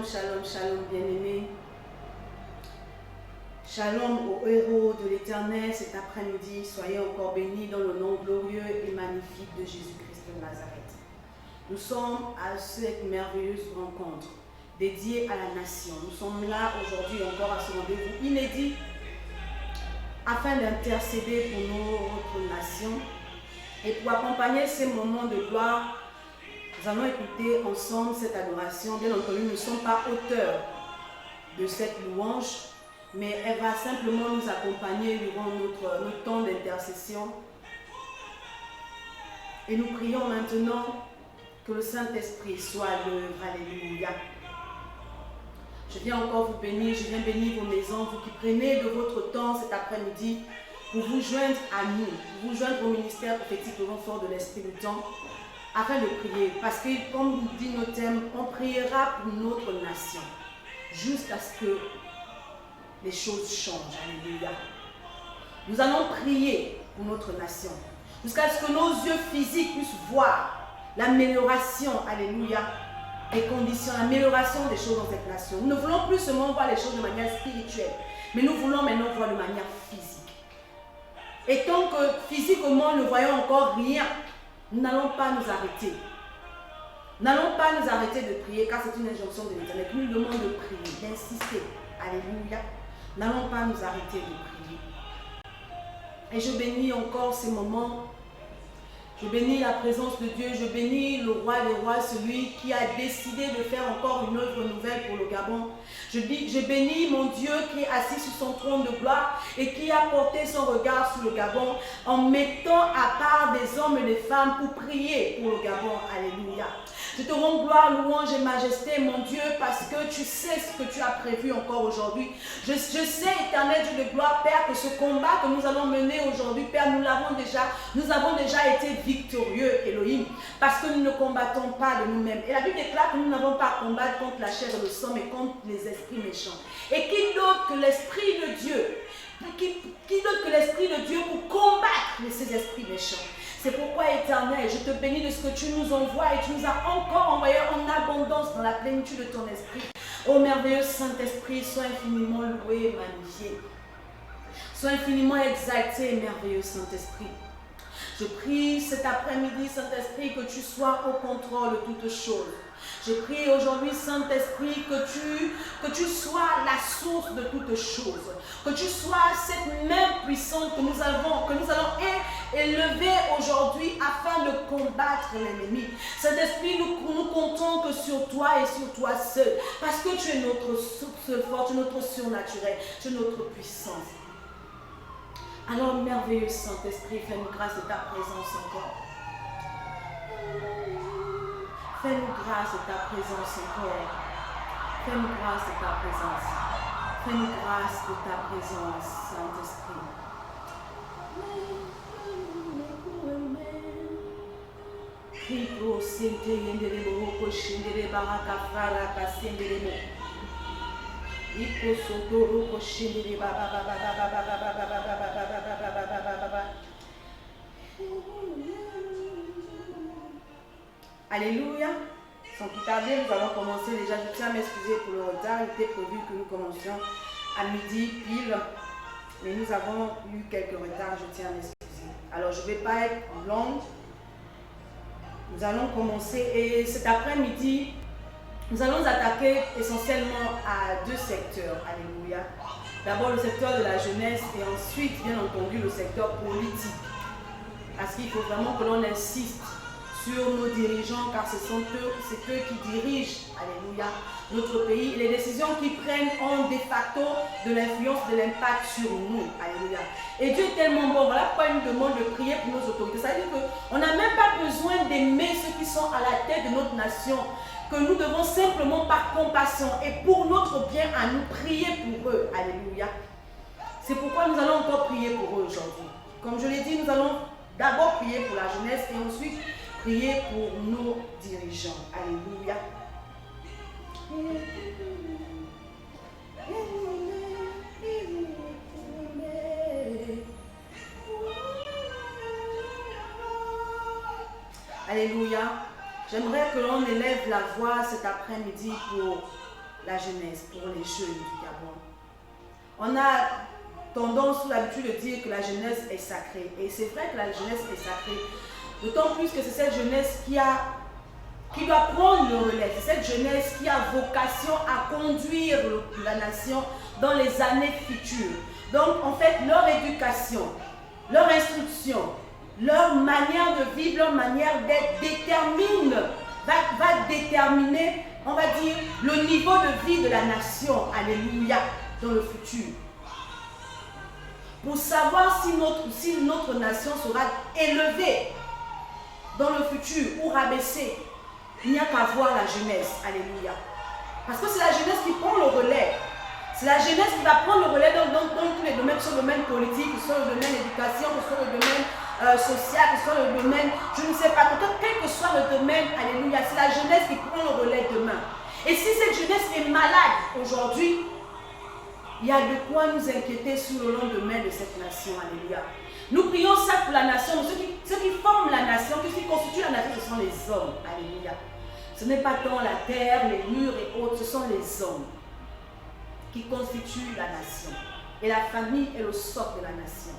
Shalom, shalom, shalom, bien-aimés. Shalom aux héros de l'Éternel cet après-midi. Soyez encore bénis dans le nom glorieux et magnifique de Jésus-Christ de Nazareth. Nous sommes à cette merveilleuse rencontre dédiée à la nation. Nous sommes là aujourd'hui encore à ce rendez-vous inédit afin d'intercéder pour notre nation et pour accompagner ces moments de gloire. Nous allons écouter ensemble cette adoration. Bien entendu, nous ne sommes pas auteurs de cette louange, mais elle va simplement nous accompagner durant notre temps d'intercession. Et nous prions maintenant que le Saint-Esprit soit à l'œuvre. Alléluia. Je viens encore vous bénir, je viens bénir vos maisons, vous qui prenez de votre temps cet après-midi pour vous joindre à nous, pour vous joindre au ministère prophétique au renfort de l'Esprit du temps, afin de prier. Parce que, comme nous dit notre thème, on priera pour notre nation, jusqu'à ce que les choses changent. Alléluia. Nous allons prier pour notre nation, jusqu'à ce que nos yeux physiques puissent voir l'amélioration, alléluia, des conditions, l'amélioration des choses dans cette nation. Nous ne voulons plus seulement voir les choses de manière spirituelle, mais nous voulons maintenant voir de manière physique. Et tant que physiquement nous ne voyons encore rien, nous n'allons pas nous arrêter. Nous n'allons pas nous arrêter de prier, car c'est une injonction de l'Éternel qui nous demande de prier, d'insister. Alléluia. Nous n'allons pas nous arrêter de prier. Et je bénis encore ces moments. Je bénis la présence de Dieu. Je bénis le roi des rois, celui qui a décidé de faire encore une œuvre nouvelle pour le Gabon. Je bénis mon Dieu qui est assis sur son trône de gloire et qui a porté son regard sur le Gabon en mettant à part des hommes et des femmes pour prier pour le Gabon. Alléluia. Je te rends gloire, louange et majesté, mon Dieu, parce que tu sais ce que tu as prévu encore aujourd'hui. Je sais, éternel Dieu de gloire, Père, que ce combat que nous allons mener aujourd'hui, Père, nous avons déjà été victorieux, Elohim, parce que nous ne combattons pas de nous-mêmes. Et la Bible déclare que nous n'avons pas à combattre contre la chair et le sang, mais contre les esprits méchants. Et qui d'autre que l'Esprit de Dieu, qui d'autre que l'Esprit de Dieu pour combattre ces esprits méchants? C'est pourquoi, Éternel, je te bénis de ce que tu nous envoies et tu nous as encore envoyé en abondance dans la plénitude de ton esprit. Ô merveilleux Saint-Esprit, sois infiniment loué et magnifié. Sois infiniment exalté, merveilleux Saint-Esprit. Je prie cet après-midi, Saint-Esprit, que tu sois au contrôle de toutes choses. Je prie aujourd'hui, Saint-Esprit, que tu sois la source de toutes choses. Que tu sois cette main puissante que nous allons élever aujourd'hui afin de combattre l'ennemi. Saint-Esprit, nous comptons que sur toi et sur toi seul. Parce que tu es notre source forte, tu es notre surnaturel, tu es notre puissance. Alors, merveilleux Saint-Esprit, fais-nous grâce de ta présence encore. Fais-nous grâce de ta présence encore. Fais-nous grâce de ta présence. Fais-nous grâce de ta présence, Saint-Esprit. Alléluia. Sans plus tarder, nous allons commencer déjà. Je tiens à m'excuser pour le retard. Il était prévu que nous commencions à midi pile, mais nous avons eu quelques retards. Je tiens à m'excuser. Alors, je ne vais pas être longue. Nous allons commencer et cet après-midi, nous allons attaquer essentiellement à deux secteurs. Alléluia. D'abord le secteur de la jeunesse et ensuite, bien entendu, le secteur politique. Parce qu'il faut vraiment que l'on insiste sur nos dirigeants, car ce sont eux, c'est eux qui dirigent, alléluia, notre pays. Et les décisions qu'ils prennent ont de facto de l'influence, de l'impact sur nous, alléluia. Et Dieu est tellement bon, voilà pourquoi il nous demande de prier pour nos autorités. Ça veut dire qu'on n'a même pas besoin d'aimer ceux qui sont à la tête de notre nation, que nous devons simplement par compassion et pour notre bien à nous prier pour eux, alléluia. C'est pourquoi nous allons encore prier pour eux aujourd'hui. Comme je l'ai dit, nous allons d'abord prier pour la jeunesse et ensuite prier pour nos dirigeants. Alléluia. Alléluia. J'aimerais que l'on élève la voix cet après-midi pour la jeunesse, pour les jeunes du Gabon. On a tendance ou l'habitude de dire que la jeunesse est sacrée. Et c'est vrai que la jeunesse est sacrée. D'autant plus que c'est cette jeunesse qui doit prendre le relais. C'est cette jeunesse qui a vocation à conduire la nation dans les années futures. Donc, en fait, leur éducation, leur instruction, leur manière de vivre, leur manière d'être va déterminer, on va dire, le niveau de vie de la nation. Alléluia, dans le futur. Pour savoir si notre nation sera élevée dans le futur ou rabaissée, il n'y a qu'à voir la jeunesse. Alléluia. Parce que c'est la jeunesse qui prend le relais. C'est la jeunesse qui va prendre le relais dans tous les domaines, que ce soit le domaine politique, que ce soit le domaine éducation, que ce soit le domaine social, que ce soit le domaine, je ne sais pas, quel que soit le domaine, alléluia, c'est la jeunesse qui prend le relais demain. Et si cette jeunesse est malade aujourd'hui, il y a de quoi nous inquiéter sur le lendemain de cette nation, alléluia. Nous prions ça pour la nation, ceux qui forment la nation, ceux qui constituent la nation, ce sont les hommes, alléluia. Ce n'est pas tant la terre, les murs et autres, ce sont les hommes qui constituent la nation. Et la famille est le socle de la nation.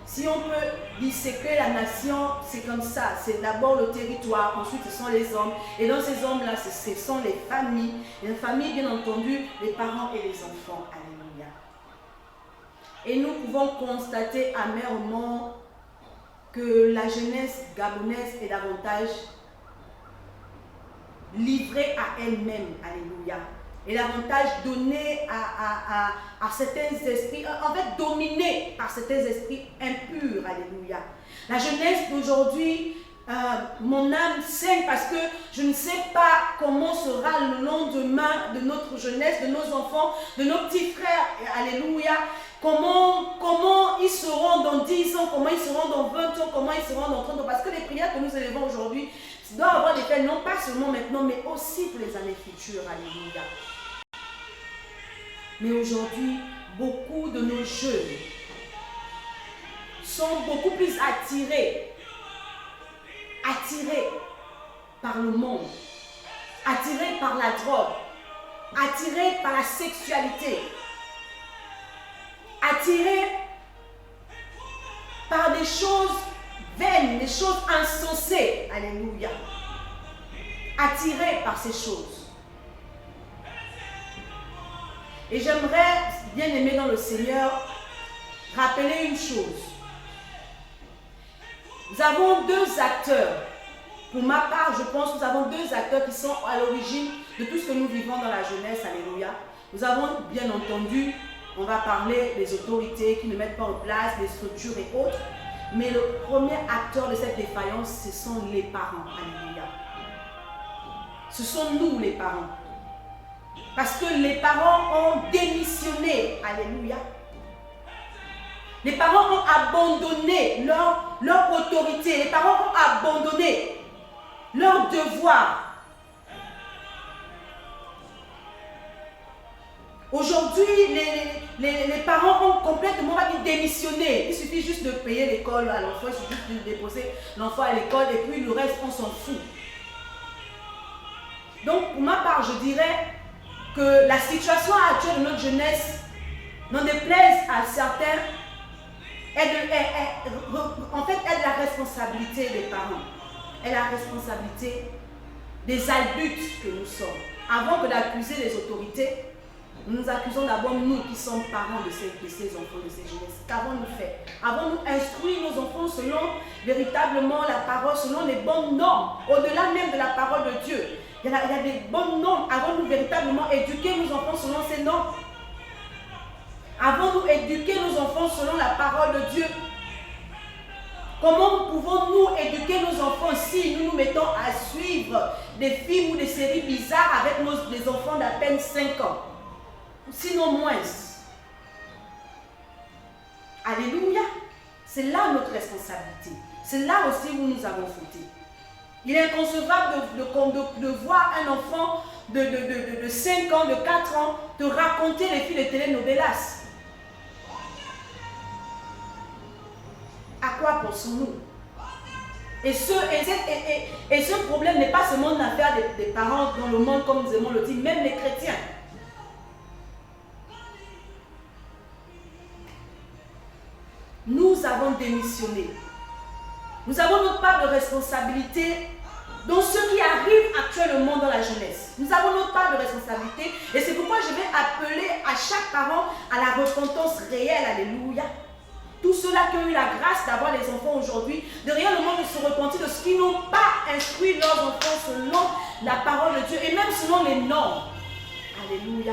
Si on peut disséquer la nation, c'est comme ça. C'est d'abord le territoire, ensuite ce sont les hommes. Et dans ces hommes-là, ce sont les familles. Et les familles, bien entendu, les parents et les enfants. Alléluia. Et nous pouvons constater amèrement que la jeunesse gabonaise est davantage livrée à elle-même. Alléluia. Et l'avantage donné à certains esprits, en fait dominé par certains esprits impurs, alléluia. La jeunesse d'aujourd'hui, mon âme saigne parce que je ne sais pas comment sera le lendemain de notre jeunesse, de nos enfants, de nos petits frères, alléluia. Comment ils seront dans 10 ans, comment ils seront dans 20 ans, comment ils seront dans 30 ans. Parce que les prières que nous élevons aujourd'hui doivent avoir des faits, non pas seulement maintenant, mais aussi pour les années futures, alléluia. Mais aujourd'hui, beaucoup de nos jeunes sont beaucoup plus attirés par le monde, attirés par la drogue, attirés par la sexualité, attirés par des choses vaines, des choses insensées. Alléluia. Attirés par ces choses. Et j'aimerais, bien aimé dans le Seigneur, rappeler une chose. Nous avons deux acteurs. Pour ma part, je pense que nous avons deux acteurs qui sont à l'origine de tout ce que nous vivons dans la jeunesse. Alléluia. Nous avons, bien entendu, on va parler des autorités qui ne mettent pas en place, des structures et autres. Mais le premier acteur de cette défaillance, ce sont les parents. Alléluia. Ce sont nous, les parents. Parce que les parents ont démissionné. Alléluia. Les parents ont abandonné leur autorité. Les parents ont abandonné leur devoir. Aujourd'hui, les parents ont complètement démissionné. Il suffit juste de payer l'école à l'enfant, il suffit juste de déposer l'enfant à l'école et puis le reste, on s'en fout. Donc, pour ma part, je dirais que la situation actuelle de notre jeunesse, n'en déplaise à certains, en fait, est de la responsabilité des parents. Est la responsabilité des adultes que nous sommes. Avant que d'accuser les autorités, nous nous accusons d'abord nous qui sommes parents de ces enfants, de ces jeunesses. Qu'avons-nous fait? Avons-nous instruit nos enfants selon véritablement la parole, selon les bonnes normes, au-delà même de la parole de Dieu? Il y a des bonnes normes. Avons-nous véritablement éduqué nos enfants selon ces normes? Avons-nous éduqué nos enfants selon la parole de Dieu? Comment pouvons-nous éduquer nos enfants si nous nous mettons à suivre des films ou des séries bizarres avec des enfants d'à peine 5 ans? Sinon moins. Alléluia. C'est là notre responsabilité. C'est là aussi où nous avons fauté. Il est inconcevable de voir un enfant de 5 ans, de 4 ans, te raconter les films de telenovelas. À quoi pensons-nous? Et ce problème n'est pas seulement une affaire des parents dans le monde, comme nous aimons le dire, même les chrétiens. nous avons démissionné. Nous avons notre part de responsabilité dans ce qui arrive actuellement dans la jeunesse. Nous avons notre part de responsabilité et c'est pourquoi je vais appeler à chaque parent à la repentance réelle. Alléluia. Tous ceux-là qui ont eu la grâce d'avoir les enfants aujourd'hui, de réellement se repentir de ce qu'ils n'ont pas instruit leurs enfants selon la parole de Dieu et même selon les normes. Alléluia.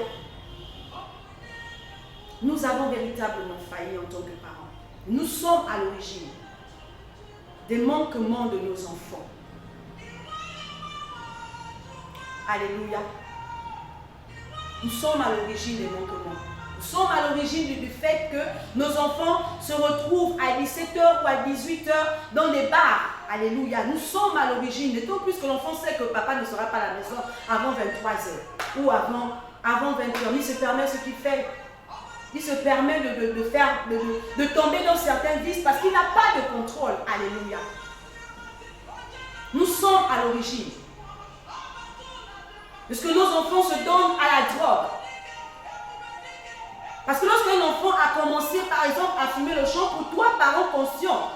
Nous avons véritablement failli en tant que parents. Nous sommes à l'origine des manquements de nos enfants. Alléluia. Nous sommes à l'origine des manquements. Nous sommes à l'origine du fait que nos enfants se retrouvent à 17h ou à 18h dans des bars. Alléluia. Nous sommes à l'origine. D'autant plus que l'enfant sait que papa ne sera pas à la maison avant 23h ou avant 20h. Il se permet ce qu'il fait. Il se permet de tomber dans certains vices parce qu'il n'a pas de contrôle. Alléluia. Nous sommes à l'origine. Parce que nos enfants se donnent à la drogue. Parce que lorsqu'un enfant a commencé, par exemple, à fumer le champ, pour toi, parent conscient,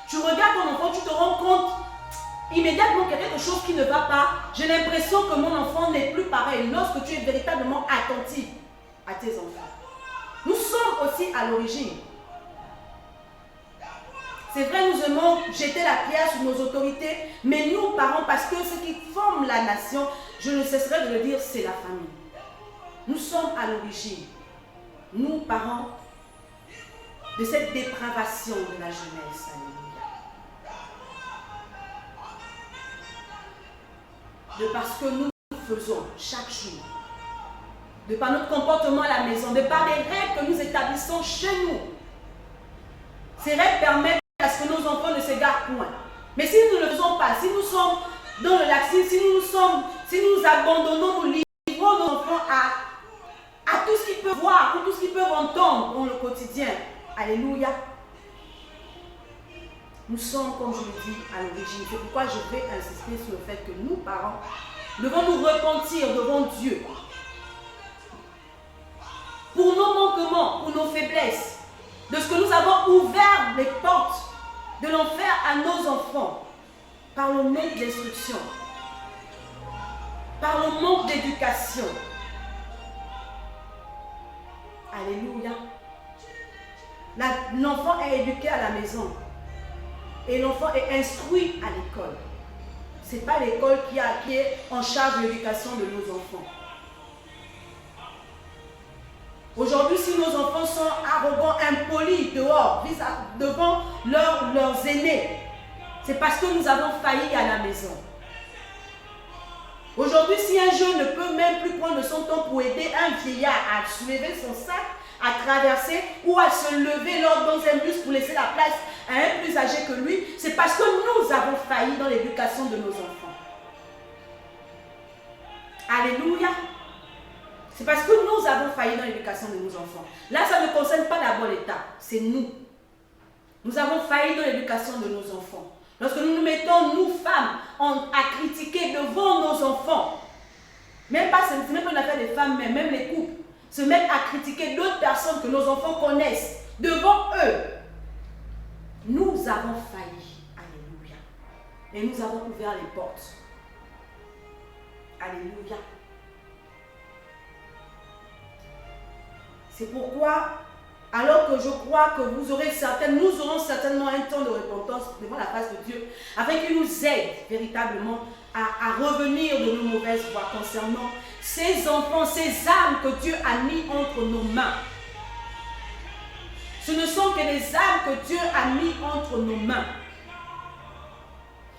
tu regardes ton enfant, tu te rends compte immédiatement qu'il y a quelque chose qui ne va pas. J'ai l'impression que mon enfant n'est plus pareil lorsque tu es véritablement attentif à tes enfants. Nous sommes aussi à l'origine. C'est vrai, nous aimons jeter la pierre sur nos autorités, mais nous, parents, parce que ce qui forme la nation, je ne cesserai de le dire, c'est la famille. Nous sommes à l'origine, nous, parents, de cette dépravation de la jeunesse. Alléluia. De parce que nous faisons chaque jour, de par notre comportement à la maison, de par les règles que nous établissons chez nous. Ces règles permettent à ce que nos enfants ne s'égarent point. Mais si nous ne le faisons pas, si nous sommes dans le laxisme, si nous abandonnons, nous livrons nos enfants à tout ce qu'ils peuvent voir, ou tout ce qu'ils peuvent entendre dans le quotidien. Alléluia. Nous sommes, comme je le dis, à l'origine. C'est pourquoi je vais insister sur le fait que nous, parents, devons nous repentir devant Dieu. Pour nos manquements, pour nos faiblesses, de ce que nous avons ouvert les portes de l'enfer à nos enfants, par le manque d'instruction, par le manque d'éducation. Alléluia. L'enfant est éduqué à la maison et l'enfant est instruit à l'école. Ce n'est pas l'école qui est en charge de l'éducation de nos enfants. Aujourd'hui, si nos enfants sont arrogants, impolis dehors, devant leurs aînés, c'est parce que nous avons failli à la maison. Aujourd'hui, si un jeune ne peut même plus prendre son temps pour aider un vieillard à soulever son sac, à traverser ou à se lever lors dans un bus pour laisser la place à un plus âgé que lui, c'est parce que nous avons failli dans l'éducation de nos enfants. Alléluia. C'est parce que nous avons failli dans l'éducation de nos enfants. Là, ça ne concerne pas d'abord l'État, c'est nous. Nous avons failli dans l'éducation de nos enfants. Lorsque nous nous mettons, nous femmes, à critiquer devant nos enfants, même pas, c'est même pas une affaire des femmes, mais même les couples, se mettent à critiquer d'autres personnes que nos enfants connaissent devant eux. Nous avons failli. Alléluia. Et nous avons ouvert les portes. Alléluia. C'est pourquoi, alors que je crois que nous aurons certainement un temps de repentance devant la face de Dieu, afin qu'il nous aide véritablement à revenir de nos mauvaises voies concernant ces enfants, ces âmes que Dieu a mis entre nos mains. Ce ne sont que des âmes que Dieu a mis entre nos mains.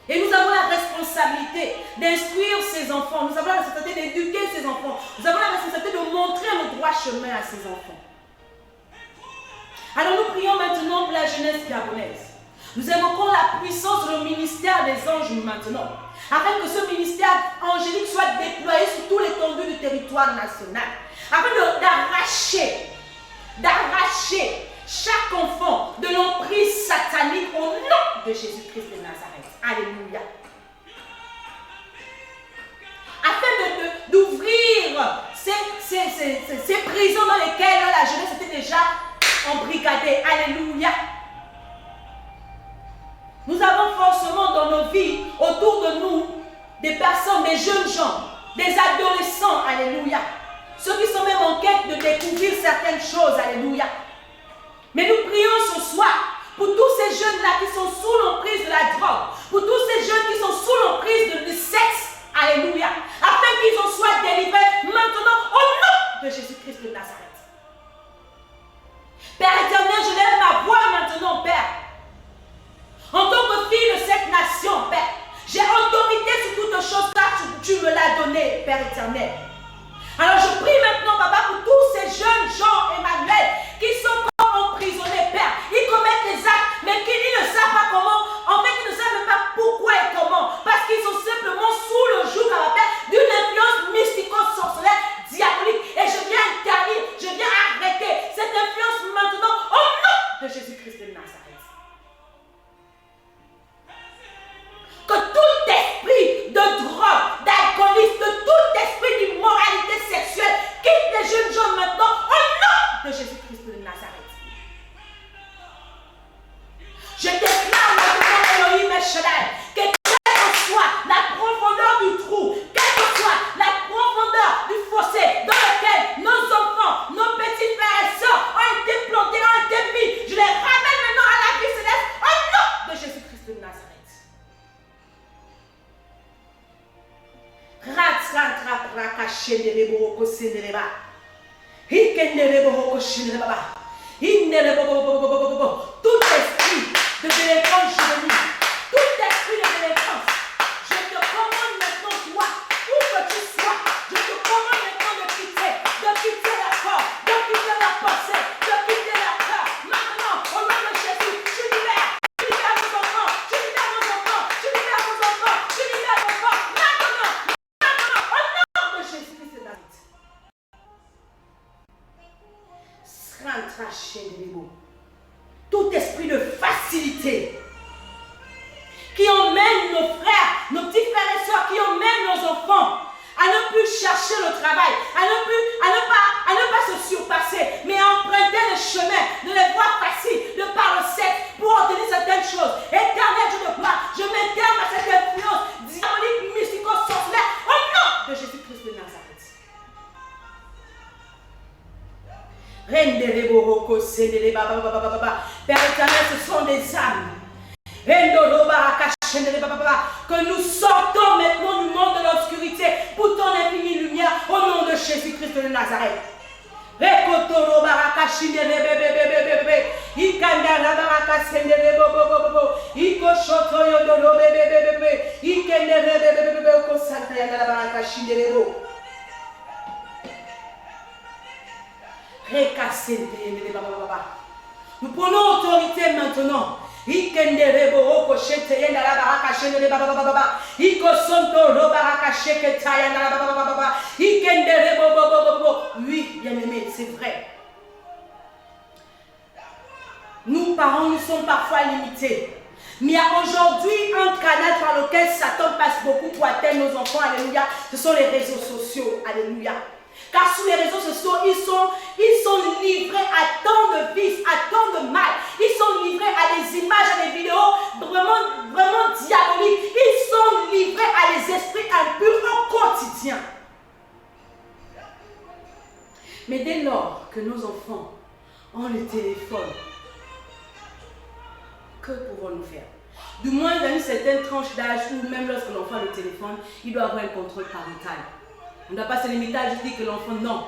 Et nous avons la responsabilité d'instruire ces enfants. Nous avons la responsabilité d'éduquer ces enfants. Nous avons la responsabilité de montrer le droit chemin à ces enfants. Alors nous prions maintenant pour la jeunesse gabonaise. Nous invoquons la puissance de le ministère des anges maintenant, afin que ce ministère angélique soit déployé sur tout l'étendue du territoire national, afin d'arracher chaque enfant de l'emprise satanique au nom de Jésus-Christ de Nazareth. Alléluia. Afin d'ouvrir ces prisons dans lesquelles la jeunesse était déjà embrigadée. Alléluia. Nous avons forcément dans nos vies, autour de nous, des personnes, des jeunes gens, des adolescents, alléluia. Ceux qui sont même en quête de découvrir certaines choses, alléluia. Mais nous prions ce soir pour tous ces jeunes-là qui sont sous l'emprise de la drogue, pour tous ces jeunes qui sont sous l'emprise du sexe, alléluia, afin qu'ils en soient délivrés maintenant au nom de Jésus-Christ de Nazareth. Père éternel, je lève ma voix maintenant, Père. En tant que fille de cette nation, Père, j'ai autorité sur toutes choses car tu me l'as donné, Père éternel. Alors je prie maintenant, Papa, pour tous ces jeunes gens, Emmanuel, qui sont emprisonnés, Père. Ils commettent des actes, mais qui ne savent pas comment. En fait, ils ne savent même pas pourquoi et comment. Parce qu'ils sont simplement sous le joug, Père, d'une influence mystico-sorcelaire, diabolique. Et je viens interdire, je viens arrêter cette influence maintenant au nom de Jésus-Christ de Nazareth. Que tout esprit de drogue, d'alcoolisme, de tout esprit d'immoralité sexuelle quitte les jeunes gens maintenant au nom de Jésus-Christ de Nazareth. Je déclare maintenant, Elohim El Shaddai, que quelle que soit la profondeur du trou, quelle que soit la profondeur du fossé dans lequel nos enfants, nos petits frères et sœurs ont été plantés, ont été mis, je les ramène maintenant à la vie céleste au nom de Jésus-Christ de Nazareth. Tout esprit de délinquance juvénile, tout esprit de délinquance, je te commande maintenant, toi, où que tu sois, je te commande maintenant de quitter leur corps, de quitter leur pensée, de quitter leur cœur. Maintenant, au nom de Jésus, tu libères vos enfants, tu libères vos enfants, tu libères vos enfants, tu libères vos enfants. Maintenant, au nom de Jésus-Christ de David. Tout esprit de facilité qui emmène nos frères, nos petits frères et sœurs, qui emmène nos enfants à ne plus chercher le travail, à ne pas se surpasser, mais à emprunter le chemin de les voies faciles, de par le sexe, pour obtenir certaines choses. Éternel Dieu de gloire, je mets terme à cette influence diabolique, mystico-sorcelaire, au nom de Jésus-Christ de Nazareth. Père éternel, ce sont des âmes que nous sortons maintenant du monde de l'obscurité pour ton infinie lumière au nom de Jésus-Christ de Nazareth. Nous prenons autorité maintenant. Oui, bien-aimés, c'est vrai. Nous, parents, nous sommes parfois limités. Mais il y a aujourd'hui un canal par lequel Satan passe beaucoup pour atteindre nos enfants. Alléluia. Ce sont les réseaux sociaux. Alléluia. Car sur les réseaux sociaux, ils sont livrés à tant de vices, à tant de mal. Ils sont livrés à des images, à des vidéos vraiment diaboliques. Ils sont livrés à des esprits impurs au quotidien. Mais dès lors que nos enfants ont le téléphone, que pouvons-nous faire? Du moins dans une certaine tranche d'âge où même lorsque l'enfant a le téléphone, il doit avoir un contrôle parental. On ne doit pas se limiter à juste dire que l'enfant, non.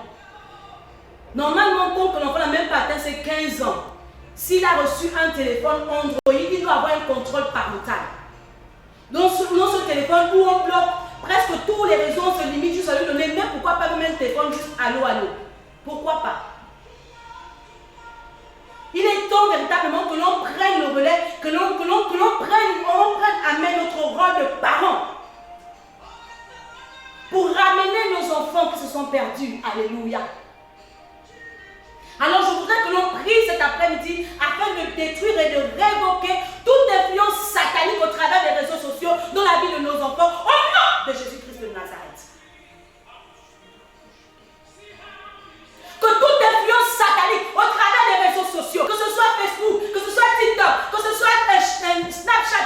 Normalement, tant que l'enfant n'a même pas atteint ses 15 ans, s'il a reçu un téléphone Android, il doit avoir un contrôle parental. Dans ce téléphone où on bloque presque tous les réseaux, on se limite juste à lui donner, mais pourquoi pas même un téléphone juste allô, allô? Pourquoi pas? Il est temps véritablement que l'on prenne le relais, que l'on prenne à main notre rôle de parents pour ramener nos enfants qui se sont perdus. Alléluia. Alors je voudrais que l'on prie cet après-midi afin de détruire et de révoquer toute influence satanique au travers des réseaux sociaux dans la vie de nos enfants au nom de Jésus-Christ de Nazareth. Que toute influence satanique au travers des réseaux sociaux, que ce soit Facebook, que ce soit TikTok, que ce soit Snapchat,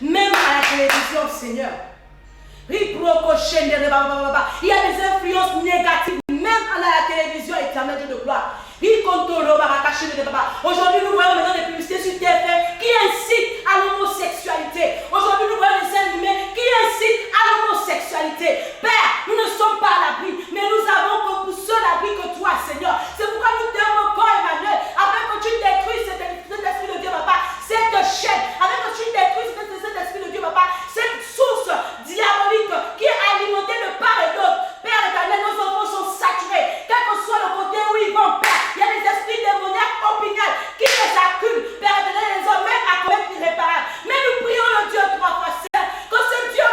Même à la télévision, Seigneur. Il y a des influences négatives, même à la télévision éternelle de gloire. Aujourd'hui, nous voyons maintenant des publicités sur TFM qui incitent à l'homosexualité. Aujourd'hui, nous voyons des animés qui incitent à l'homosexualité. Père, nous ne sommes pas à l'abri, mais nous avons pour seul abri que toi, Seigneur. C'est pourquoi nous t'invoquons, Emmanuel, afin que tu détruises cet esprit de Dieu, papa, cette chaîne, afin que tu détruises cet esprit de Dieu, papa, cette source diabolique qui est alimentée de part et d'autre. Père éternel, nos enfants sont saturés, quel que soit le côté où ils vont, Père. Il y a des esprits démoniaques opiniâtres qui les acculent. Père éternel, les hommes même à commettre l'irréparable. Mais nous prions le Dieu trois fois saint, que ce Dieu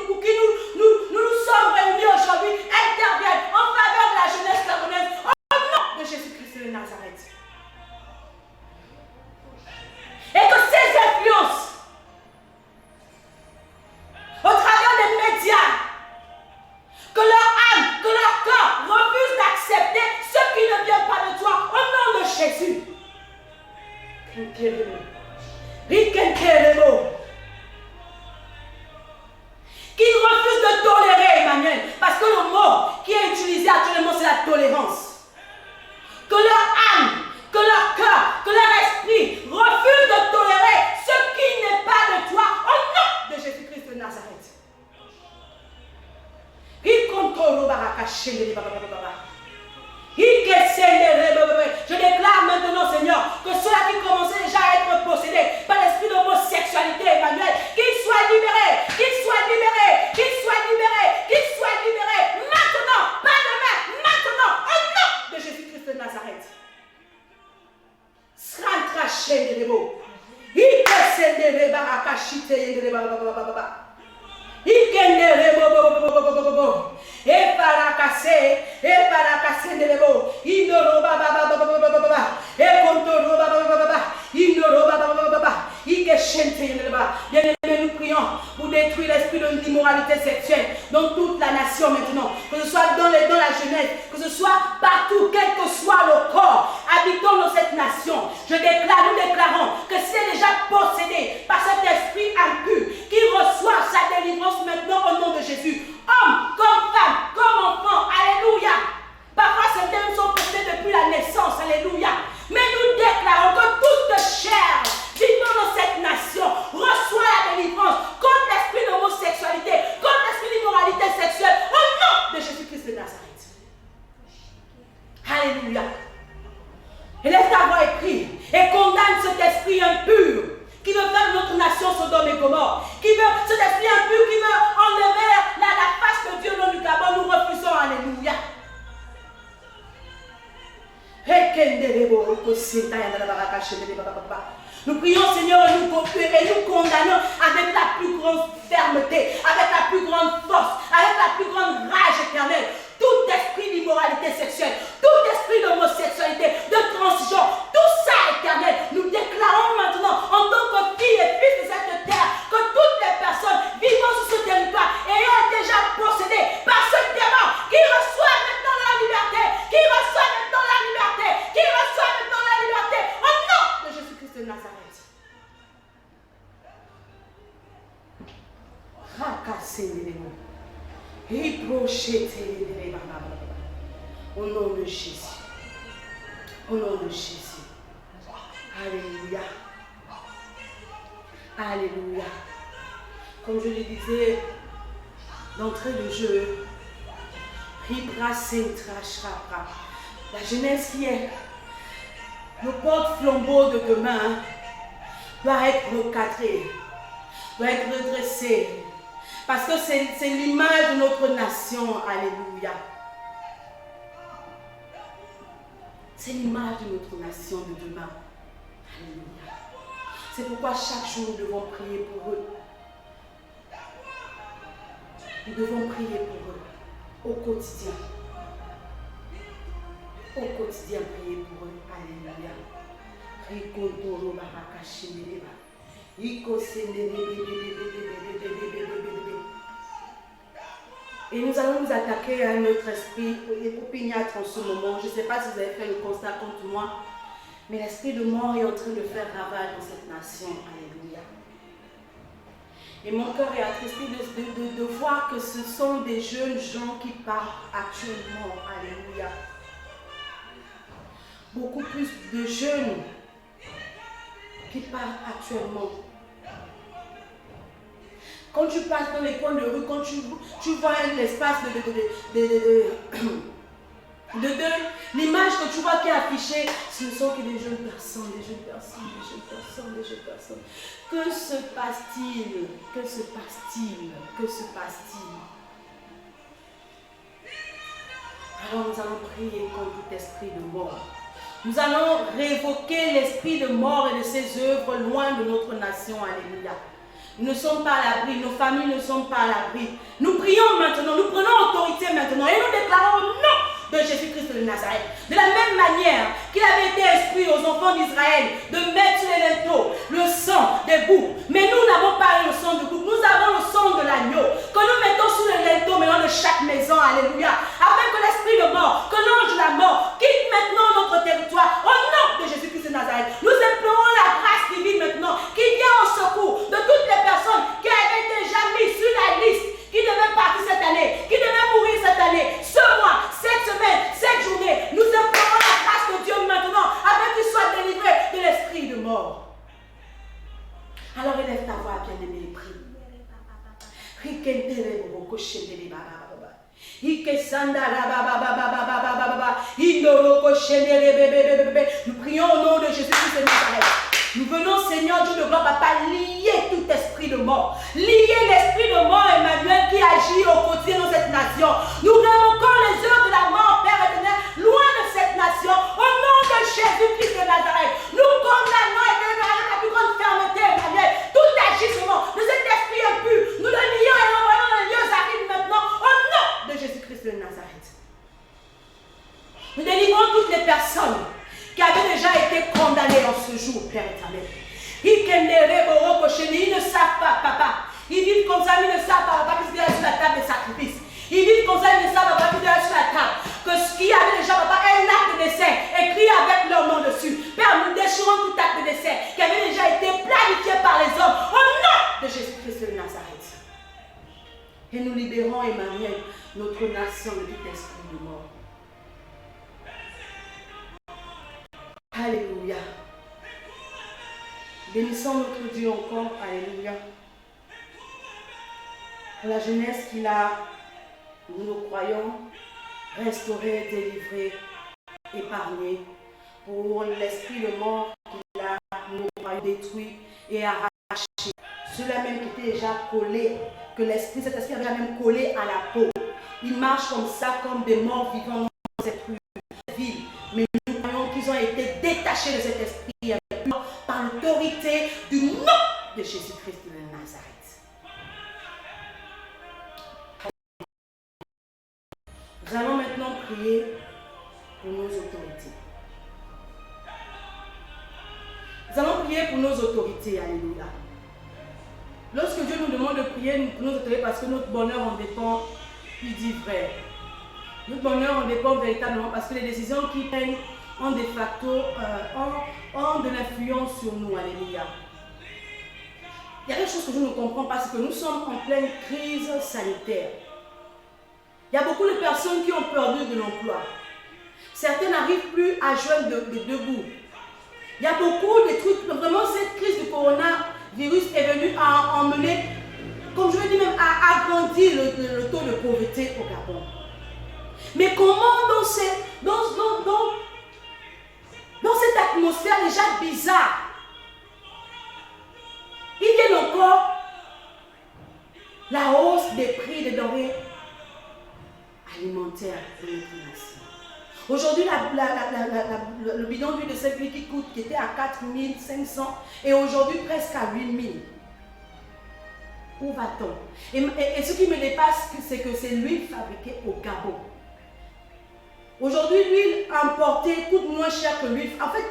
pour qui nous sommes réunis aujourd'hui intervienne en faveur de la jeunesse camerounaise au nom de Jésus-Christ de Nazareth. Et que ces influences, au travers des médias, que leur âme, que leur corps refuse d'accepter ce qui ne vient pas de toi au nom de Jésus. Qu'ils refusent de tolérer, Emmanuel, parce que le mot qui est utilisé actuellement, c'est la tolérance. Que leur âme, que leur cœur, que leur esprit refuse de tolérer ce qui n'est pas de toi au nom de Jésus-Christ de Nazareth. Je déclare maintenant, Seigneur, que ceux-là qui commençaient déjà à être possédés par l'esprit d'homosexualité, Emmanuel, qu'ils soient libérés, qu'ils soient libérés, qu'ils soient libérés, qu'ils soient libérés, maintenant, pas demain, maintenant, au nom de Jésus-Christ de Nazareth. Srantra Shendelebo. Ikesendele barakashite yendele bababababa. Ikendele bobobobobobobobo. Eparakase ndelebo. Indoro bababababababa. Ekontoro bababababa. Indoro bababababa. Ikeshente yendeleba. Bien-aimés, nous prions pour détruire l'esprit de l'immoralité sexuelle dans toute la nation maintenant. Que ce soit dans la jeunesse, que ce soit partout, quel que soit le corps habitant dans cette nation. Nous déclarons que c'est déjà possédé par cet esprit impur qui reçoit sa délivrance maintenant au nom de Jésus. Homme, comme femme, comme enfant, alléluia. Parfois ces thèmes sont possédés depuis la naissance, alléluia. Mais nous déclarons que toute chair vivant dans cette nation reçoit la délivrance contre l'esprit d'homosexualité, contre l'esprit d'immoralité sexuelle au nom de Jésus-Christ de Nazareth. Alléluia. Et laisse ta voix et prie et condamne cet esprit impur qui veut faire de notre nation Sodome et Gomorrhe, cet esprit impur qui veut enlever la face de Dieu dans le Gabon. Nous refusons, alléluia. Nous prions, Seigneur, et nous condamnons avec la plus grande fermeté, avec la plus grande force, avec la plus grande rage éternelle, tout esprit d'immoralité sexuelle, tout esprit d'homosexualité, de transgenre, tout ça éternel. Nous déclarons maintenant, en tant que filles et fils de cette terre, que toutes les personnes vivant sur ce territoire ayant déjà possédées par ce démon qui reçoit maintenant la liberté, qui reçoit maintenant la liberté, qui reçoit maintenant la liberté, au nom de Jésus-Christ de Nazareth. Au nom de Jésus. Au nom de Jésus. Alléluia. Alléluia. Comme je le disais d'entrée de jeu, la jeunesse qui est le porte-flambeau de demain doit être recadrée, doit être redressée. Parce que c'est l'image de notre nation. Alléluia. C'est l'image de notre nation de demain. Alléluia. C'est pourquoi chaque jour nous devons prier pour eux. Nous devons prier pour eux au quotidien. Au quotidien, prier pour eux. Alléluia. Et nous allons nous attaquer à notre esprit opiniâtre en ce moment. Je ne sais pas si vous avez fait le constat contre moi. Mais l'esprit de mort est en train de faire ravage dans cette nation. Alléluia. Et mon cœur est attristé de voir que ce sont des jeunes gens qui partent actuellement. Alléluia. Beaucoup plus de jeunes qui partent actuellement. Quand tu passes dans les coins de rue, quand tu vois un espace l'image que tu vois qui est affichée, ce ne sont que des jeunes personnes, des jeunes personnes, des jeunes personnes, des jeunes personnes. Que se passe-t-il? Que se passe-t-il? Que se passe-t-il? Alors nous allons prier contre tout esprit de mort. Nous allons révoquer l'esprit de mort et de ses œuvres loin de notre nation. Alléluia. Nous ne sommes pas à l'abri, nos familles ne sont pas à l'abri. Nous prions maintenant, nous prenons autorité maintenant et nous déclarons au nom de Jésus-Christ de Nazareth. De la même manière qu'il avait été instruit aux enfants d'Israël de mettre sur les linteaux le sang des boucs. Mais nous n'avons pas le sang de bouc, nous avons le sang de l'agneau que nous mettons sur les linteaux maintenant de chaque maison. Alléluia. Afin que l'esprit de mort, que l'ange de la mort quitte maintenant notre territoire. Au nom de Jésus-Christ de Nazareth, nous implorons la grâce divine maintenant qui vient au secours de toutes les personnes qui avaient déjà mis sur la liste, qui devaient partir cette année, qui devaient mourir cette année, ce mois, cette semaine, cette journée. Nous implorons la grâce de Dieu maintenant afin qu'ils soient délivrés de l'esprit de mort. Alors élève ta voix, bien-aimé, et prie. Nous prions au nom de Jésus-Christ de Nazareth. Nous venons, Seigneur Dieu de gloire, papa, lier tout esprit de mort. Lier l'esprit de mort, Emmanuel, qui agit au quotidien dans cette nation. Nous révoquons les œuvres de la mort, Père éternel, loin de cette nation. Au nom de Jésus-Christ de Nazareth, nous condamnons avec la plus grande fermeté, Emmanuel, tout agissement de cet esprit impur. Nous le lions et l'envoyons dans les lieux arides maintenant, au nom de Jésus-Christ de Nazareth. Nous délivrons toutes les personnes qui avaient déjà été condamnés en ce jour, Père éternel. Ils ne savent pas, papa. Ils vivent comme ça, ils ne savent pas, papa, qu'ils étaient sur la table des sacrifices. Ils vivent comme ça, ils ne savent pas, qu'ils étaient sur la table. Que ce qui avait déjà, papa, un acte de décès écrit avec leur nom dessus. Père, nous déchirons tout acte de décès qui avait déjà été planifié par les hommes au nom de Jésus-Christ de Nazareth. Et nous libérons, Emmanuel, notre nation de tout esprit de mort. Alléluia. Bénissons notre Dieu encore. Alléluia. Pour la jeunesse qu'il a, nous le croyons, restaurée, délivrée, épargnée. Pour l'esprit de mort qu'il a, nous le croyons, détruit et arraché. Ceux-là même qui étaient déjà collés, que l'esprit, cet esprit avait même collé à la peau. Ils marchent comme ça, comme des morts vivants dans cette ville. Mais nous croyons qu'ils ont été détachés de cet esprit par l'autorité du nom de Jésus-Christ de Nazareth. Nous allons maintenant prier pour nos autorités. Nous allons prier pour nos autorités. Alléluia. Lorsque Dieu nous demande de prier pour nos autorités, parce que notre bonheur en dépend, il dit vrai. Notre bonheur en dépend véritablement parce que les décisions qui prennent ont de facto ont de l'influence sur nous. Alléluia. Il y a quelque chose que je ne comprends pas, c'est que nous sommes en pleine crise sanitaire. Il y a beaucoup de personnes qui ont perdu de l'emploi. Certains n'arrivent plus à joindre debout. Il y a beaucoup de trucs. Vraiment, cette crise du coronavirus est venue à emmener, comme je l'ai dit même, à agrandir le taux de pauvreté au Gabon. Mais comment dans cette atmosphère déjà bizarre, il y a encore la hausse des prix des denrées alimentaires de notre nation. Aujourd'hui, le bidon d'huile de cette huile qui était à 4 500 et aujourd'hui presque à 8 000. Où va-t-on? Et ce qui me dépasse, c'est que c'est l'huile fabriquée au Gabon. Aujourd'hui, l'huile importée coûte moins cher que l'huile. En fait,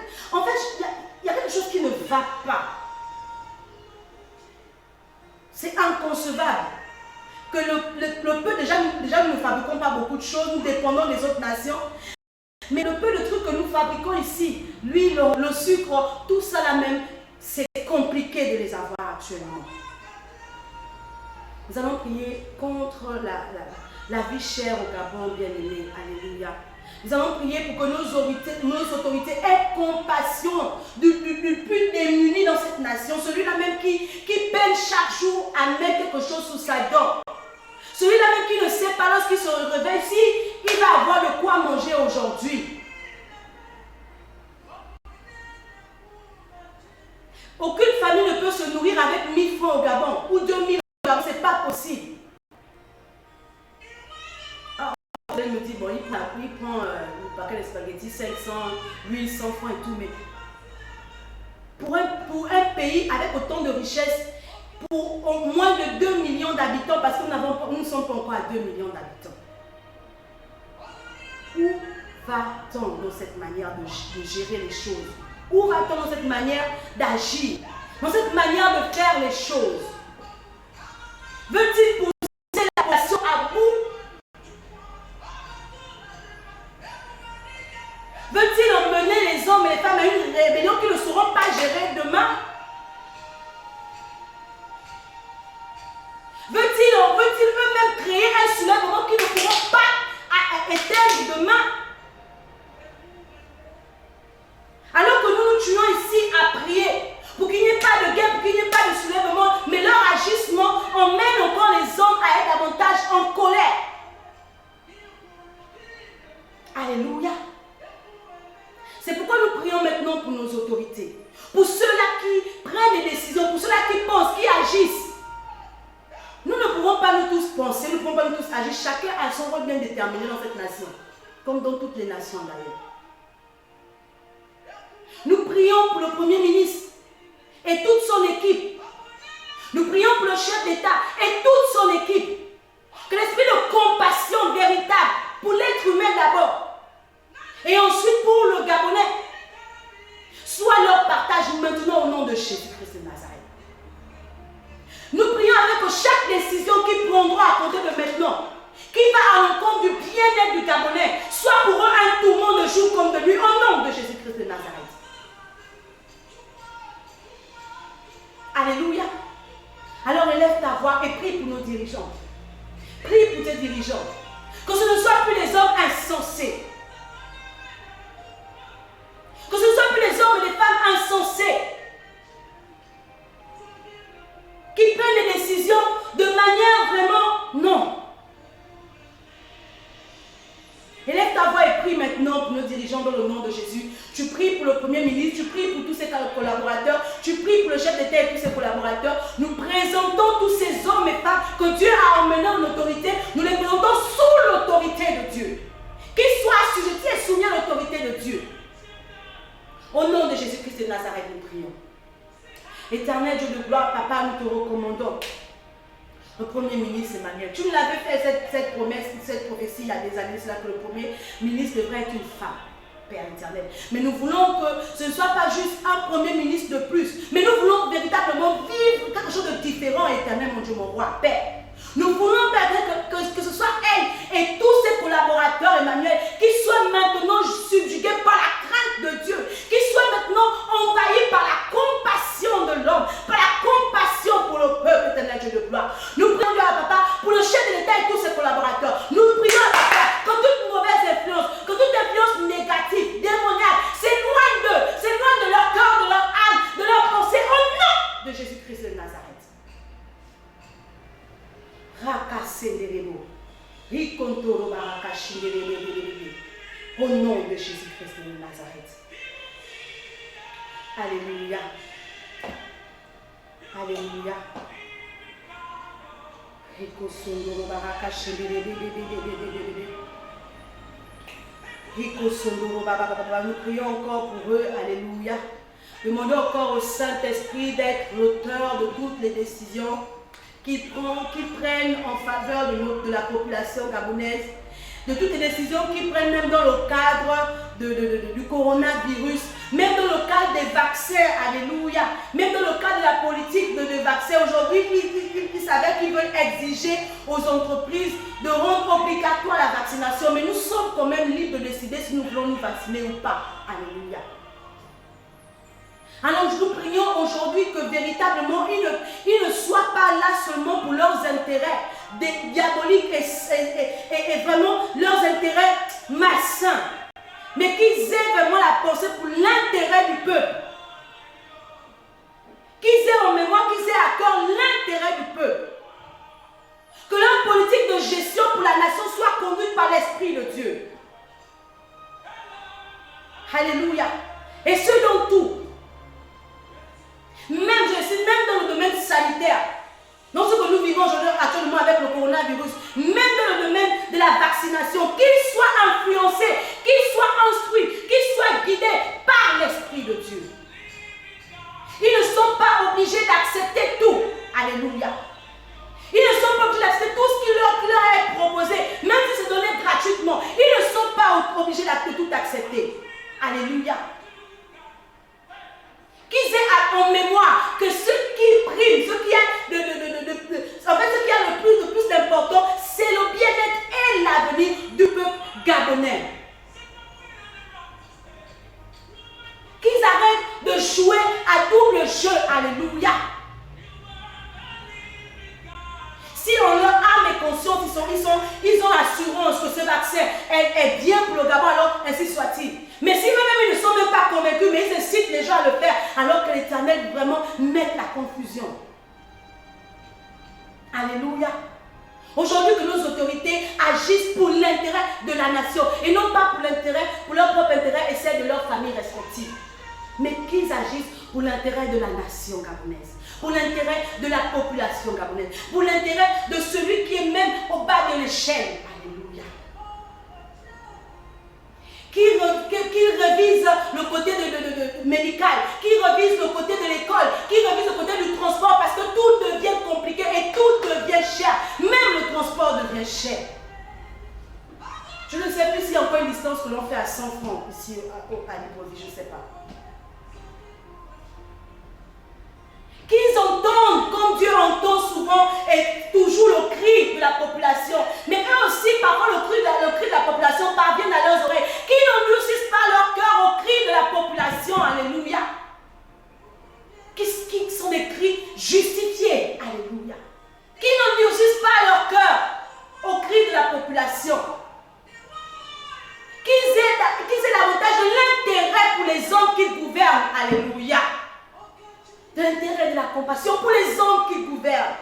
il y a quelque chose qui ne va pas. C'est inconcevable que le peu, déjà nous ne fabriquons pas beaucoup de choses, nous dépendons des autres nations. Mais le peu de trucs que nous fabriquons ici, l'huile, le sucre, tout ça là même, c'est compliqué de les avoir actuellement. Nous allons prier contre la vie chère au Gabon, bien-aimé. Alléluia. Nous allons prier pour que nos autorités aient compassion du plus démuni dans cette nation. Celui-là même qui peine chaque jour à mettre quelque chose sous sa dent. Celui-là même qui ne sait pas lorsqu'il se réveille si il va avoir de quoi manger aujourd'hui. Aucune famille ne peut se nourrir avec 1000 francs au Gabon ou 2000 au Gabon, c'est pas possible. Elle me dit, bon, il prend le paquet de spaghettis, 500, 800 francs et tout, mais pour un pays avec autant de richesses, pour au moins de 2 millions d'habitants, parce que nous ne sommes pas encore à 2 millions d'habitants. Où va-t-on dans cette manière de gérer les choses? Où va-t-on dans cette manière d'agir? Dans cette manière de faire les choses? Veut-il pousser la population à bout? Veut-il emmener les hommes et les femmes à une rébellion qui ne sauront pas gérer demain? Veut-il eux-mêmes créer un soulèvement qui ne pourront pas éteindre demain? Alors que nous nous tuons ici à prier pour qu'il n'y ait pas de guerre, pour qu'il n'y ait pas de soulèvement, mais leur agissement emmène encore les hommes à être davantage en colère. Alléluia. C'est pourquoi nous prions maintenant pour nos autorités, pour ceux-là qui prennent des décisions, pour ceux-là qui pensent, qui agissent. Nous ne pouvons pas nous tous penser, nous ne pouvons pas nous tous agir. Chacun a son rôle bien déterminé dans cette nation, comme dans toutes les nations d'ailleurs. Nous prions pour le Premier ministre et toute son équipe. Nous prions pour le chef d'État et toute son équipe. Que l'esprit de compassion véritable pour l'être humain d'abord et ensuite pour le Gabonais soit leur partage maintenant au nom de Jésus-Christ de Nazareth. Nous prions avec chaque décision qu'ils prendront à compter de maintenant, qui va à l'encontre du bien-être du Gabonais, soit pour eux un tourment de jour comme de nuit, au nom de Jésus-Christ de Nazareth. Alléluia. Alors élève ta voix et prie pour nos dirigeants. Prie pour tes dirigeants. Que ce ne soit plus les hommes insensés. Que ce ne soit plus les hommes et les femmes insensés qui prennent des décisions de manière vraiment non. Élève ta voix et prie maintenant pour nos dirigeants dans le nom de Jésus. Tu pries pour le Premier ministre, tu pries pour tous ses collaborateurs, tu pries pour le chef d'État et tous ses collaborateurs. Nous présentons tous ces hommes et femmes que Dieu a emmenés en autorité. Nous les présentons sous l'autorité de Dieu. Qu'ils soient assujettis et soumis à l'autorité de Dieu. Au nom de Jésus-Christ de Nazareth, nous prions. Éternel Dieu de gloire, Papa, nous te recommandons le Premier ministre Emmanuel. Tu nous l'avais fait cette promesse, cette prophétie il y a des années, c'est là que le Premier ministre devrait être une femme, Père éternel. Mais nous voulons que ce ne soit pas juste un Premier ministre de plus, mais nous voulons véritablement vivre quelque chose de différent, éternel, mon Dieu, mon roi, Père. Nous voulons, Père, que ce soit elle et tous ses collaborateurs, Emmanuel, qui soient maintenant subjugués par la crainte de Dieu, qui soient maintenant envahis par la compassion de l'homme, par la compassion pour le peuple, éternel Dieu de gloire. Nous prions à Papa pour le chef de l'État et tous ses collaborateurs. Nous prions à Papa que toute mauvaise influence, que toute influence négative, démoniaque, s'éloigne d'eux, s'éloigne de leur cœur, de leur âme, de leur pensée, au nom de Jésus-Christ de Nazareth. Au nom de Jésus-Christ de Nazareth. Alléluia. Alléluia. Nous prions encore pour eux. Alléluia. Demandons encore au Saint-Esprit d'être l'auteur de toutes les décisions qu'ils prennent en faveur de la population gabonaise, de toutes les décisions qu'ils prennent même dans le cadre du coronavirus, même dans le cadre des vaccins, alléluia, même dans le cadre de la politique de vaccins. Aujourd'hui, ils savaient qu'ils veulent exiger aux entreprises de rendre obligatoire la vaccination. vaccination, mais nous sommes quand même libres de décider si nous voulons nous vacciner ou pas. Alléluia. Alors nous prions aujourd'hui que véritablement ils ne soient pas là seulement pour leurs intérêts diaboliques et vraiment leurs intérêts malsains, mais qu'ils aient vraiment la pensée pour l'intérêt du peuple. Qu'ils aient en mémoire, qu'ils aient à cœur l'intérêt du peuple. Que leur politique de gestion pour la nation soit conduite par l'Esprit de Dieu. Alléluia. Et ce dans tout. Même dans le domaine sanitaire, dans ce que nous vivons aujourd'hui actuellement avec le coronavirus, même dans le domaine de la vaccination, qu'ils soient influencés, qu'ils soient instruits, qu'ils soient guidés par l'Esprit de Dieu. Ils ne sont pas obligés d'accepter tout. Alléluia. Ils ne sont pas obligés d'accepter tout ce qui leur est proposé, même si c'est donné gratuitement. Ils ne sont pas obligés de tout accepter. Alléluia. Qu'ils aient en mémoire que ce qui prime, ce qui est ce qui a le plus d'important, c'est le bien-être et l'avenir du peuple gabonais. Qu'ils arrêtent de jouer à double jeu. Alléluia. Si on leur âme et conscience, ils ont l'assurance que ce vaccin est bien pour le Gabon, alors ainsi soit-il. Mais si eux-mêmes ils ne sont même pas convaincus, mais ils incitent les gens à le faire, alors que l'Éternel vraiment met la confusion. Alléluia. Aujourd'hui que nos autorités agissent pour l'intérêt de la nation et non pas pour leur propre intérêt et celle de leur famille respective. Mais qu'ils agissent pour l'intérêt de la nation gabonaise, pour l'intérêt de la population gabonaise, pour l'intérêt de celui qui est même au bas de l'échelle. Alléluia. Qu'ils revisent le côté médical, qu'ils revisent le côté de l'école, qu'ils revisent le côté du transport parce que tout devient compliqué et tout devient cher. Même le transport devient cher. Je ne sais plus s'il y a encore une distance que l'on fait à 100 francs ici à Libreville, je ne sais pas. Qu'ils entendent comme Dieu entend souvent et toujours le cri de la population. Mais eux aussi, parfois, le cri de la population parvient à leurs oreilles. Qu'ils n'endurcissent pas leur cœur au cri de la population. Alléluia. Qui sont des cris justifiés. Alléluia. Qu'ils n'endurcissent pas leur cœur au cri de la population. Qu'ils aient davantage de l'intérêt pour les hommes qu'ils gouvernent. Alléluia. De l'intérêt de la compassion pour les hommes qui gouvernent.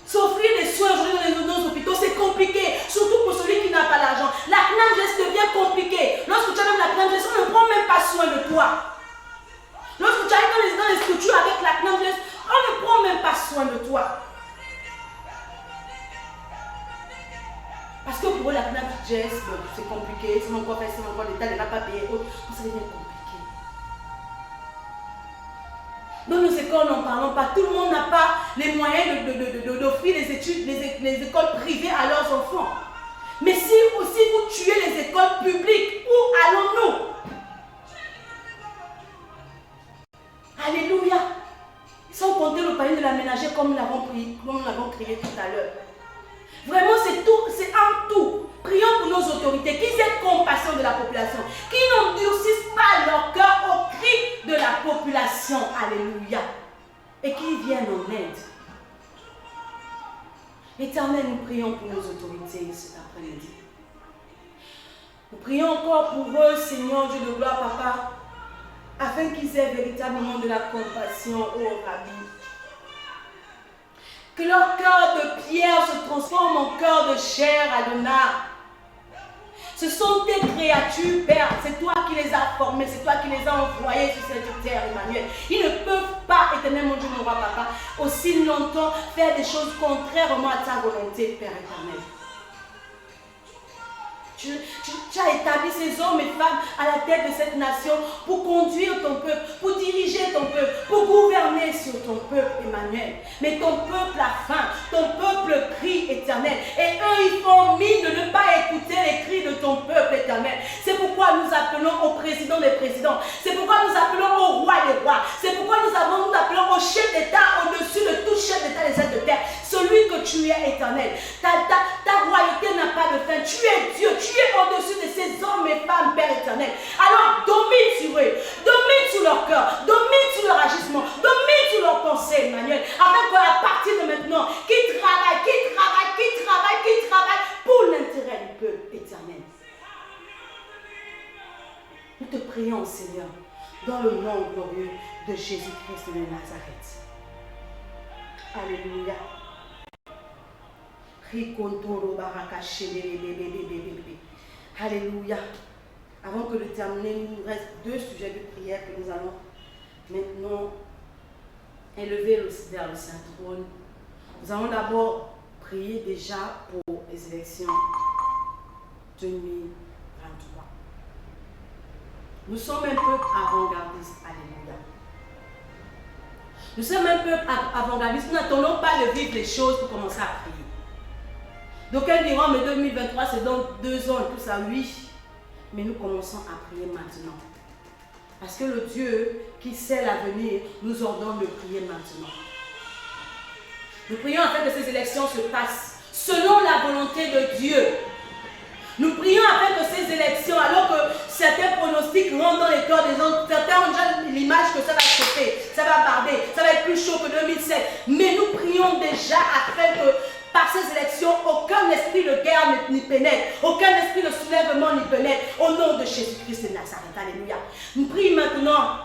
S'offrir des soins aujourd'hui dans nos hôpitaux, c'est compliqué, surtout pour celui qui n'a pas l'argent. La CNAMGES devient compliqué. Lorsque tu as même la CNAMGES, on ne prend même pas soin de toi. Lorsque tu arrives dans les structures avec la CNAMGES, on ne prend même pas soin de toi. Parce que pour eux, la CNAMGES, c'est compliqué, c'est encore fait, c'est encore l'État ne va pas payer, ça devient compliqué. Dans nos écoles, n'en parlons pas. Tout le monde n'a pas les moyens d'offrir les études, les écoles privées à leurs enfants. Mais si aussi vous tuez les écoles publiques, où allons-nous? Alléluia. Sans compter le panier de la ménagère comme nous l'avons crié tout à l'heure. Vraiment, c'est tout, c'est un tout. Prions pour nos autorités, qu'ils aient compassion de la population, qu'ils n'endurcissent pas leur cœur au cri de la population. Alléluia. Et qu'ils viennent en aide. Éternel, nous prions pour nos autorités cet après-midi. Nous prions encore pour eux, Seigneur Dieu de gloire, Papa, afin qu'ils aient véritablement de la compassion, ô Rabbi. Que leur cœur de pierre se transforme en cœur de chair, Adonai. Ce sont tes créatures, Père. C'est toi qui les as formées, c'est toi qui les as envoyées sur cette terre, Emmanuel. Ils ne peuvent pas, éternel mon Dieu, mon roi, Papa, aussi longtemps faire des choses contrairement à ta volonté, Père éternel. Tu as établi ces hommes et femmes à la tête de cette nation pour conduire ton peuple, pour diriger ton peuple, pour gouverner sur ton peuple, Emmanuel. Mais ton peuple a faim, ton peuple crie, éternel. Et eux, ils font mine de ne pas écouter les cris de ton peuple, éternel. C'est pourquoi nous appelons au président des présidents. C'est pourquoi nous appelons au roi des rois. C'est pourquoi nous appelons au chef d'État au-dessus de tout chef d'État des ailes de terre. Celui tu es éternel. Ta royauté n'a pas de fin. Tu es Dieu. Tu es au-dessus de ces hommes et femmes, Père éternel. Alors domine sur eux. Domine sur leur cœur. Domine sur leur agissement. Domine sur leurs pensées, Emmanuel. Afin qu'à partir de maintenant, qu'ils travaillent pour l'intérêt du peuple éternel. Nous te prions, Seigneur, dans le nom glorieux de Jésus-Christ de Nazareth. Alléluia. Alléluia. Avant que de terminer, il nous reste 2 sujets de prière que nous allons maintenant élever vers le Saint-Trône. Nous allons d'abord prier déjà pour les élections 2023. Nous sommes un peuple avant-gardiste. Alléluia. Nous sommes un peuple avant-gardiste. Nous n'attendons pas de vivre les choses pour commencer à prier. D'aucuns diront, mais 2023 c'est dans 2 ans et tout ça, oui. Mais nous commençons à prier maintenant. Parce que le Dieu qui sait l'avenir nous ordonne de prier maintenant. Nous prions afin que ces élections se passent selon la volonté de Dieu. Nous prions afin que ces élections, alors que certains pronostics rentrent dans les cœurs des gens, certains ont déjà l'image que ça va chauffer, ça va barder, ça va être plus chaud que 2007. Mais nous prions déjà afin que par ces élections, aucun esprit de guerre n'y pénètre, aucun esprit de soulèvement n'y pénètre, au nom de Jésus-Christ de Nazareth. Alléluia. Prie maintenant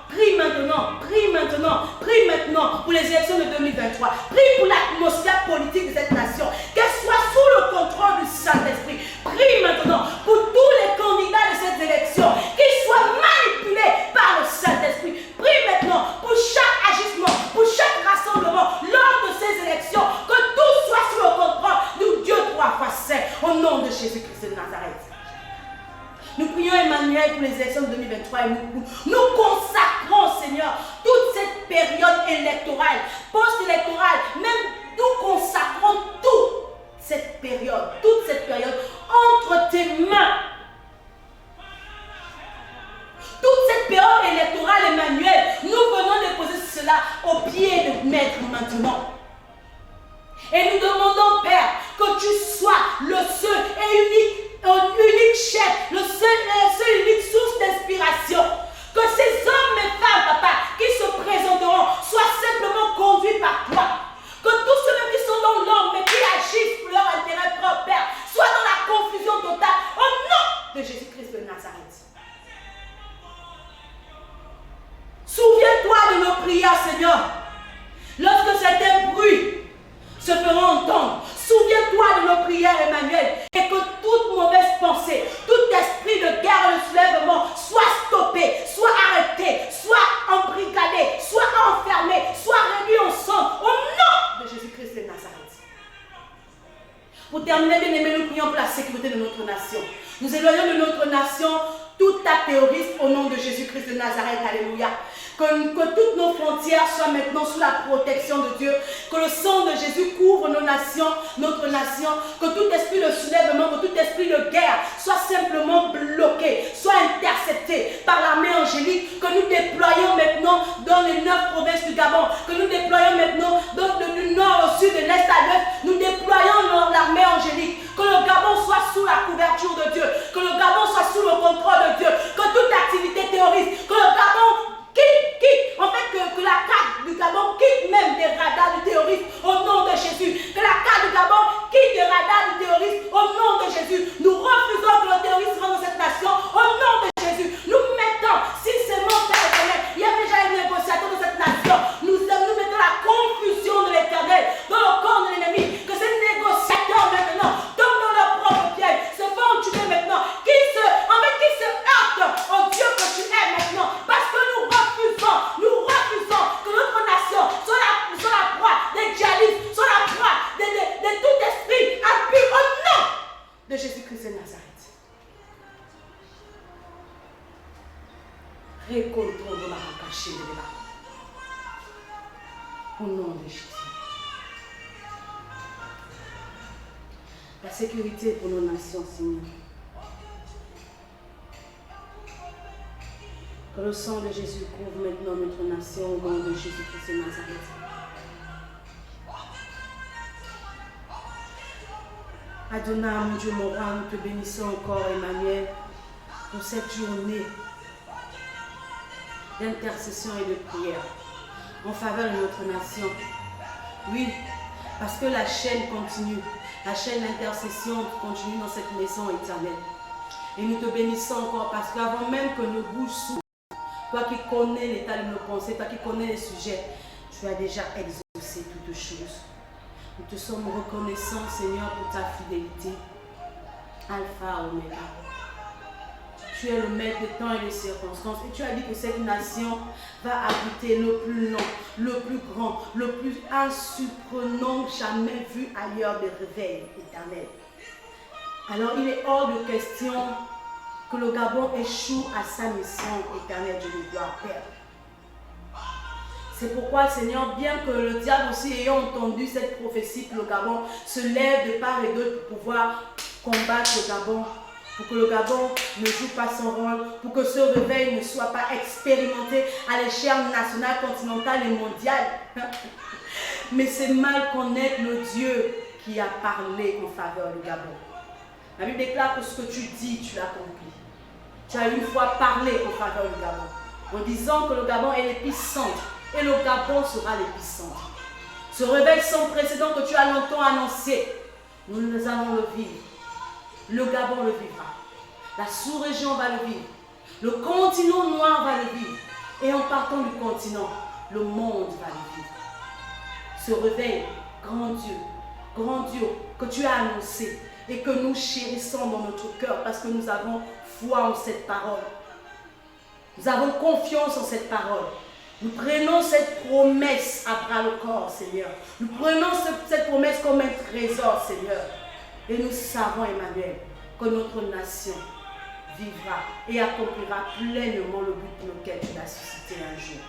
pour les élections de 2023. Prie pour l'atmosphère politique de cette nation, qu'elle soit sous le contrôle du Saint-Esprit. Prie maintenant pour tous les candidats de cette élection, qu'ils soient manipulés par le Saint-Esprit. Prie maintenant pour chaque agissement, pour chaque rassemblement lors de ces élections, que tout soit sous le contrôle du Dieu 3 fois saint, au nom de Jésus-Christ de Nazareth. Nous prions Emmanuel pour les élections de 2023 et nous consacrons, Seigneur, toute cette période électorale, post-électorale, même nous consacrons toute cette période entre tes mains. Toute cette période électorale, Emmanuel, nous venons déposer cela au pied de Maître maintenant. Et nous demandons, Père, que tu sois le seul et unique chef, le seul et unique source d'inspiration. Que ces hommes et femmes, papa, qui se présenteront, soient simplement conduits par toi. Que tous ceux qui sont dans l'ombre, mais qui agissent pour leur intérêt propre, Père, soient dans la confusion totale, au nom de Jésus-Christ de Nazareth. Souviens-toi de nos prières, Seigneur. Lorsque certains bruits se feront entendre, souviens-toi de nos prières, Emmanuel, et que toute mauvaise pensée, tout esprit de guerre et de soulèvement soit stoppé, soit arrêté, soit embrigadé, soit enfermé, soit réduit ensemble, au nom de Jésus-Christ de Nazareth. Pour terminer, bien aimé, nous prions pour la sécurité de notre nation. Nous éloignons de notre nation tout acte terroriste au nom de Jésus-Christ de Nazareth. Alléluia. Que toutes nos frontières soient maintenant sous la protection de Dieu. Que le sang de Jésus couvre nos nations, notre nation. Que tout esprit de soulèvement, que tout esprit de guerre soit simplement bloqué, soit intercepté par l'armée angélique. Que nous déployons maintenant dans les 9 provinces du Gabon. Que nous déployons maintenant du nord au sud, de l'est à l'ouest. Nous déployons l'armée angélique. Que le Gabon soit sous la couverture de Dieu. Que le Gabon soit sous le contrôle de Dieu. Que toute activité terroriste, que le Gabon quitte, en fait que la carte du Gabon quitte même des radars du terrorisme au nom de Jésus. Que la carte du Gabon quitte des radars du terrorisme au nom de Jésus. Nous refusons que le terrorisme rentre dans cette nation au nom de Jésus. Nous mettons, si c'est mon Père éternel, il y a déjà un négociateur de cette nation. Nous mettons la confusion de l'éternel dans le corps de l'ennemi. Que ces négociateurs maintenant tombent dans leur propre piège, se font tuer maintenant, qui se heurtent au Dieu que tu es maintenant. Parce que nous refusons que notre nation soit la proie des djihadistes, soit la proie de tout esprit impur au nom de Jésus-Christ de Nazareth. Au nom de Jésus. La sécurité pour nos nations, Seigneur. Que le sang de Jésus couvre maintenant notre nation au nom de Jésus-Christ de Nazareth. Adonai, mon Dieu, mon roi, nous te bénissons encore, Emmanuel, pour cette journée d'intercession et de prière en faveur de notre nation. Oui, parce que la chaîne continue, la chaîne d'intercession continue dans cette maison éternelle. Et nous te bénissons encore parce qu'avant même que nos bouches s'ouvrent, toi qui connais l'état de nos pensées, toi qui connais les sujets, tu as déjà exaucé toutes choses. Nous te sommes reconnaissants, Seigneur, pour ta fidélité. Alpha, Oméga. Tu es le maître des temps et des circonstances. Et tu as dit que cette nation va abriter le plus long, le plus grand, le plus insurprenant jamais vu ailleurs de réveil éternel. Alors il est hors de question que le Gabon échoue à sa mission éternelle de gloire, Père. C'est pourquoi, Seigneur, bien que le diable aussi ayant entendu cette prophétie, que le Gabon se lève de part et d'autre pour pouvoir combattre le Gabon, pour que le Gabon ne joue pas son rôle, pour que ce réveil ne soit pas expérimenté à l'échelle nationale, continentale et mondiale. Mais c'est mal connaître le Dieu qui a parlé en faveur du Gabon. La Bible déclare que ce que tu dis, tu l'accomplis. Tu as une fois parlé en faveur du Gabon, en disant que le Gabon est l'épicentre, et le Gabon sera l'épicentre. Ce réveil sans précédent que tu as longtemps annoncé, nous allons le vivre. Le Gabon le vivra. La sous-région va le vivre. Le continent noir va le vivre. Et en partant du continent, le monde va le vivre. Ce réveil grandiose que tu as annoncé et que nous chérissons dans notre cœur parce que nous avons foi en cette parole. Nous avons confiance en cette parole. Nous prenons cette promesse à bras le corps, Seigneur. Nous prenons cette promesse comme un trésor, Seigneur. Et nous savons, Emmanuel, que notre nation vivra et accomplira pleinement le but pour lequel tu l'as suscité un jour.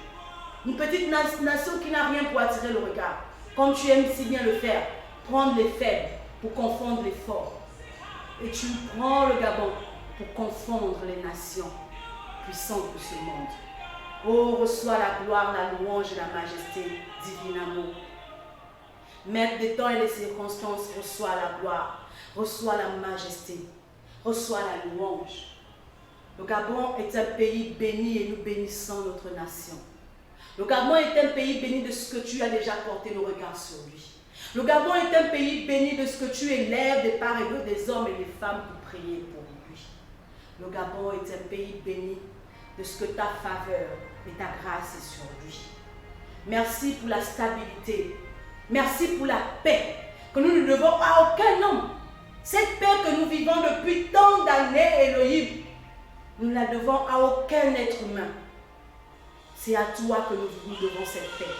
Une petite nation qui n'a rien pour attirer le regard, comme tu aimes si bien le faire, prendre les faibles pour confondre les forts. Et tu prends le Gabon pour confondre les nations puissantes de ce monde. Oh, reçois la gloire, la louange et la majesté, divin amour. Maître des temps et des circonstances, reçois la gloire, reçois la majesté, reçois la louange. Le Gabon est un pays béni et nous bénissons notre nation. Le Gabon est un pays béni de ce que tu as déjà porté le regard sur lui. Le Gabon est un pays béni de ce que tu élèves des part et d'autre des hommes et des femmes pour prier pour lui. Le Gabon est un pays béni de ce que ta faveur et ta grâce est sur lui. Merci pour la stabilité. Merci pour la paix que nous ne devons à aucun homme. Cette paix que nous vivons depuis tant d'années, Elohim, nous ne la devons à aucun être humain. C'est à toi que nous devons cette paix.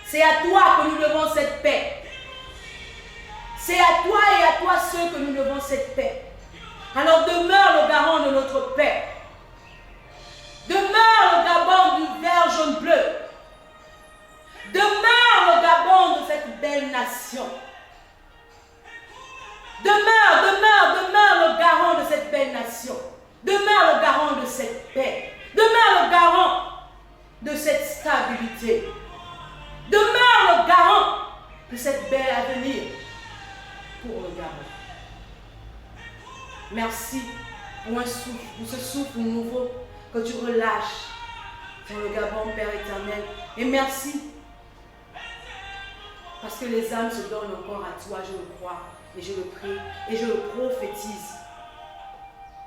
C'est à toi que nous devons cette paix. C'est à toi et à toi seul que nous devons cette paix. Alors demeure le garant de notre paix. Demeure le Gabon du vert jaune bleu. Demeure le Gabon de cette belle nation. Demeure le garant de cette belle nation. Demeure le garant de cette paix. Demeure le garant de cette stabilité. Demeure le garant de cette belle avenir pour le Gabon. Merci pour ce souffle nouveau que tu relâches sur le Gabon, Père éternel. Et merci parce que les âmes se donnent encore à toi, je le crois, et je le prie, et je le prophétise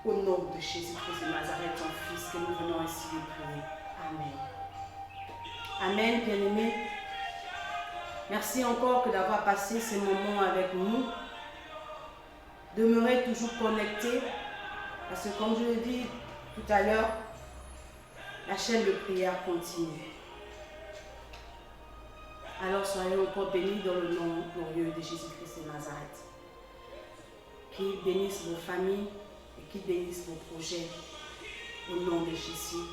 au nom de Jésus-Christ de Nazareth, ton Fils, que nous venons ainsi de prier. Amen. Amen, bien-aimés. Merci encore d'avoir passé ces moments avec nous. Demeurez toujours connectés, parce que comme je l'ai dit tout à l'heure, la chaîne de prière continue. Alors soyons encore bénis dans le nom glorieux de Jésus-Christ de Nazareth. Qu'il bénisse vos familles et qu'il bénisse vos projets au nom de Jésus.